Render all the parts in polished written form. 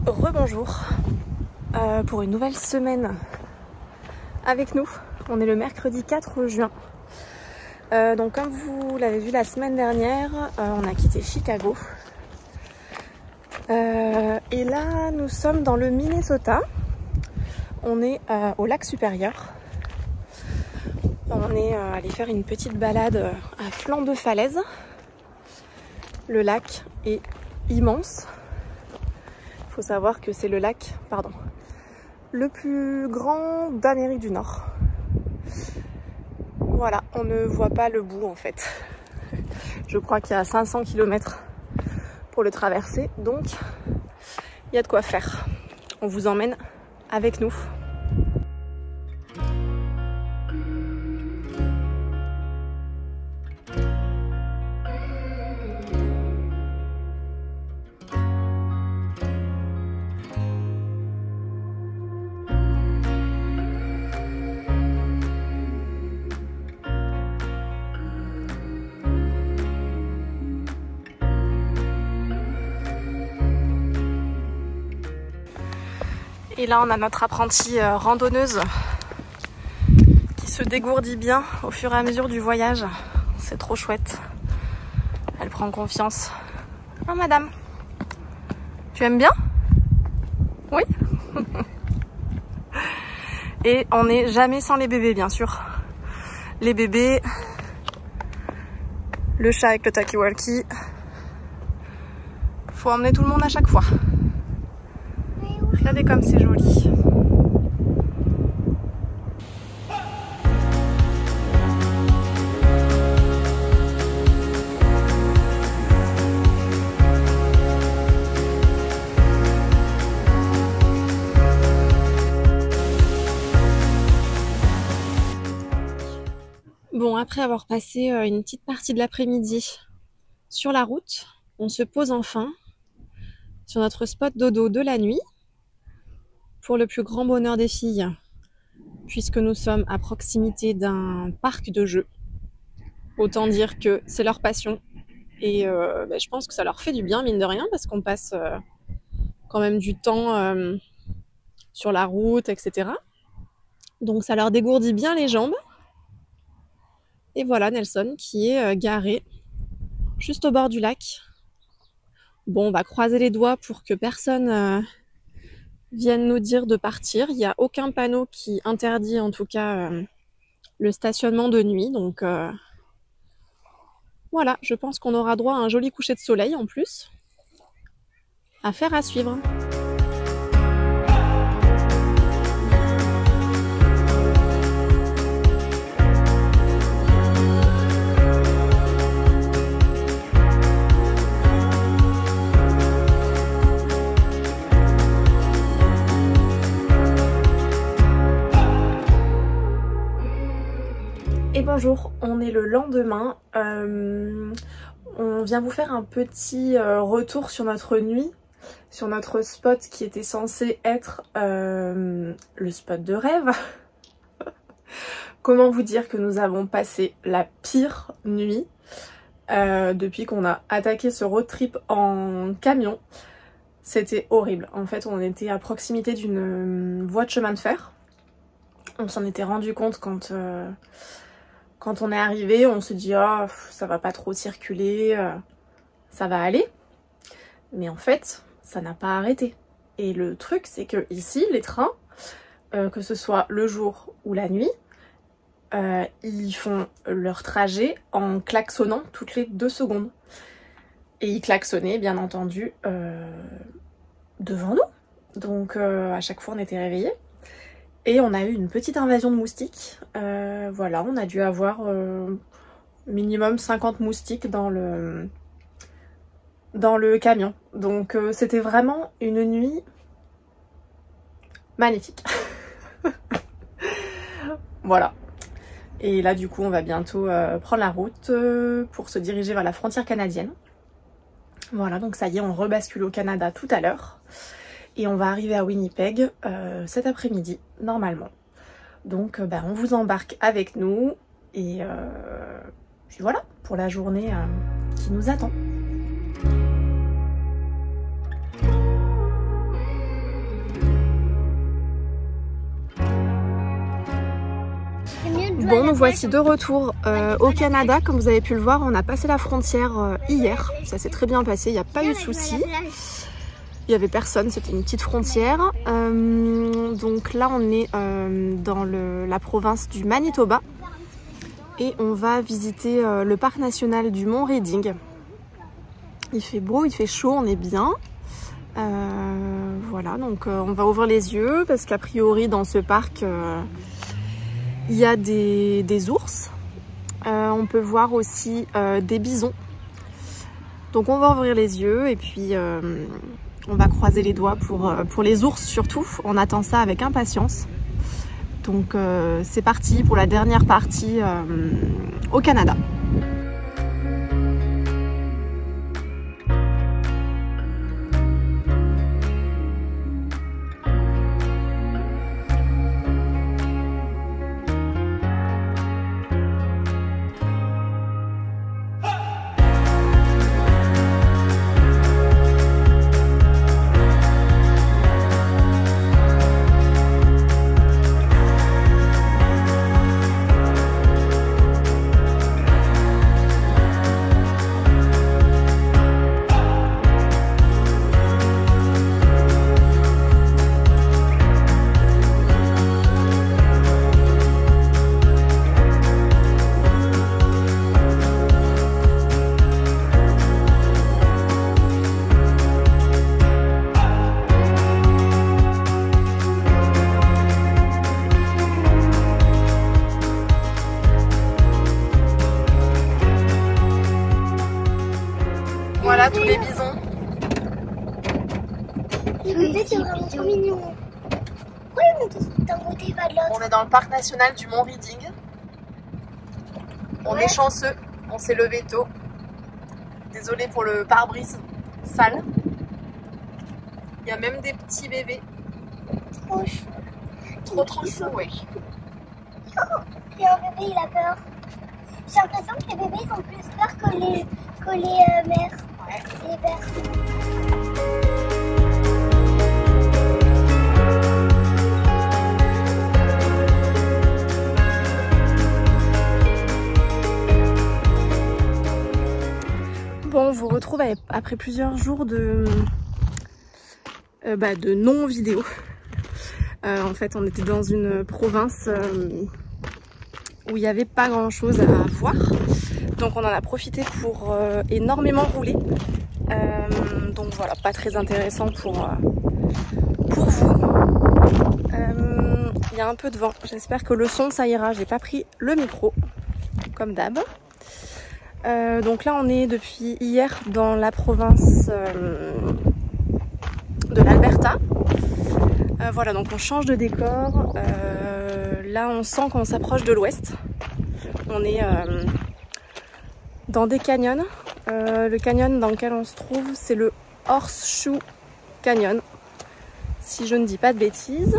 Rebonjour pour une nouvelle semaine avec nous. On est le mercredi 4 juin. Donc comme vous l'avez vu la semaine dernière, on a quitté Chicago. Et là nous sommes dans le Minnesota. On est au lac Supérieur. On est allé faire une petite balade à flanc de falaise. Le lac est immense. Il faut savoir que c'est le lac, le plus grand d'Amérique du Nord. Voilà, on ne voit pas le bout en fait. Je crois qu'il y a 500 km pour le traverser, donc il y a de quoi faire. On vous emmène avec nous. Et là on a notre apprentie randonneuse qui se dégourdit bien au fur et à mesure du voyage. C'est trop chouette. Elle prend confiance. Oh madame, tu aimes bien? Oui. Et on n'est jamais sans les bébés bien sûr. Les bébés, le chat avec le talkie-walkie. Faut emmener tout le monde à chaque fois. Regardez comme c'est joli. Bon, après avoir passé une petite partie de l'après-midi sur la route, on se pose enfin sur notre spot dodo de la nuit. Pour le plus grand bonheur des filles, puisque nous sommes à proximité d'un parc de jeux. Autant dire que c'est leur passion. Et je pense que ça leur fait du bien, mine de rien, parce qu'on passe quand même du temps sur la route, etc. Donc ça leur dégourdit bien les jambes. Et voilà Nelson qui est garé juste au bord du lac. Bon, on va croiser les doigts pour que personne viennent nous dire de partir. Il n'y a aucun panneau qui interdit en tout cas le stationnement de nuit. Donc voilà, je pense qu'on aura droit à un joli coucher de soleil en plus. Affaire à suivre. Et bonjour, on est le lendemain, on vient vous faire un petit retour sur notre nuit, sur notre spot qui était censé être le spot de rêve. Comment vous dire que nous avons passé la pire nuit depuis qu'on a attaqué ce road trip en camion. C'était horrible, en fait on était à proximité d'une voie de chemin de fer. On s'en était rendu compte quand on est arrivé, on se dit oh, ça va pas trop circuler, ça va aller. Mais en fait, ça n'a pas arrêté. Et le truc, c'est que ici, les trains, que ce soit le jour ou la nuit, ils font leur trajet en klaxonnant toutes les 2 secondes. Et ils klaxonnaient, bien entendu, devant nous. Donc à chaque fois, on était réveillés. Et on a eu une petite invasion de moustiques. Voilà, on a dû avoir minimum 50 moustiques dans le camion. Donc c'était vraiment une nuit magnifique. Voilà. Et là du coup on va bientôt prendre la route pour se diriger vers la frontière canadienne. Voilà, donc ça y est, on rebascule au Canada tout à l'heure. Et on va arriver à Winnipeg cet après-midi, normalement. Donc on vous embarque avec nous. Et puis voilà, pour la journée qui nous attend. Bon, nous voici de retour au Canada. Comme vous avez pu le voir, on a passé la frontière hier. Ça s'est très bien passé, il n'y a pas eu de soucis. Il n'y avait personne, c'était une petite frontière. Donc là, on est dans la province du Manitoba. Et on va visiter le parc national du Mont Reading. Il fait beau, il fait chaud, on est bien. Voilà, donc on va ouvrir les yeux parce qu'a priori dans ce parc il y a des ours. On peut voir aussi des bisons. Donc on va ouvrir les yeux et puis on va croiser les doigts pour les ours surtout. On attend ça avec impatience. Donc c'est parti pour la dernière partie au Canada. Voilà tous les bisons. Les bébés, c'est vraiment trop mignon. Oui, on d'un côté, pas de l'autre. On est dans le parc national du Mont Reading. On est chanceux, on s'est levé tôt. Désolée pour le pare-brise sale. Il y a même des petits bébés. Trop chou. Trop chou, oui. Oh, et un bébé, il a peur. J'ai l'impression que les bébés ils ont plus peur que les mères. Ouais. Et les pères. Bon, on vous retrouve après plusieurs jours de non-vidéo. En fait, on était dans une province où il n'y avait pas grand-chose à voir. Donc on en a profité pour énormément rouler. Donc voilà, pas très intéressant pour vous. Il y a un peu de vent. J'espère que le son, ça ira. J'ai pas pris le micro, comme d'hab. Donc là on est depuis hier dans la province de l'Alberta. Voilà, donc on change de décor. Là on sent qu'on s'approche de l'ouest. On est dans des canyons. Le canyon dans lequel on se trouve, c'est le Horseshoe Canyon, si je ne dis pas de bêtises.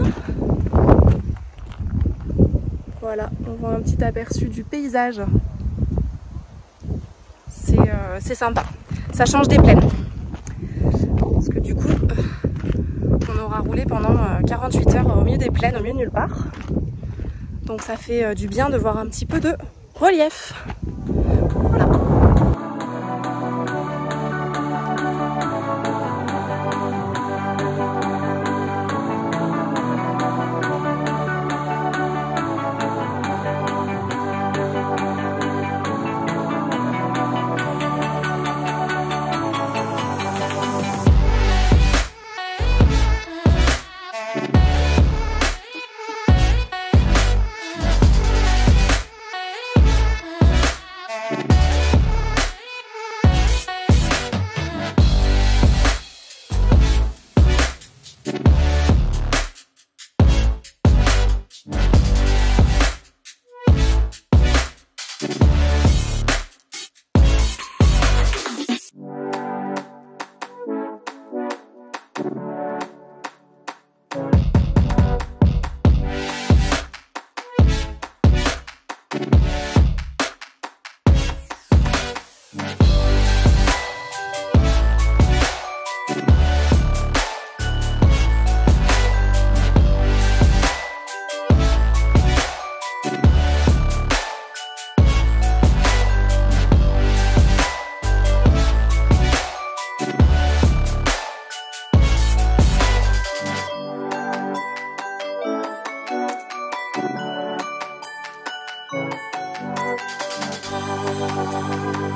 Voilà, on voit un petit aperçu du paysage. C'est sympa, ça change des plaines parce que du coup on aura roulé pendant 48 heures au milieu des plaines, au milieu de nulle part, donc ça fait du bien de voir un petit peu de relief. Voilà. Bye.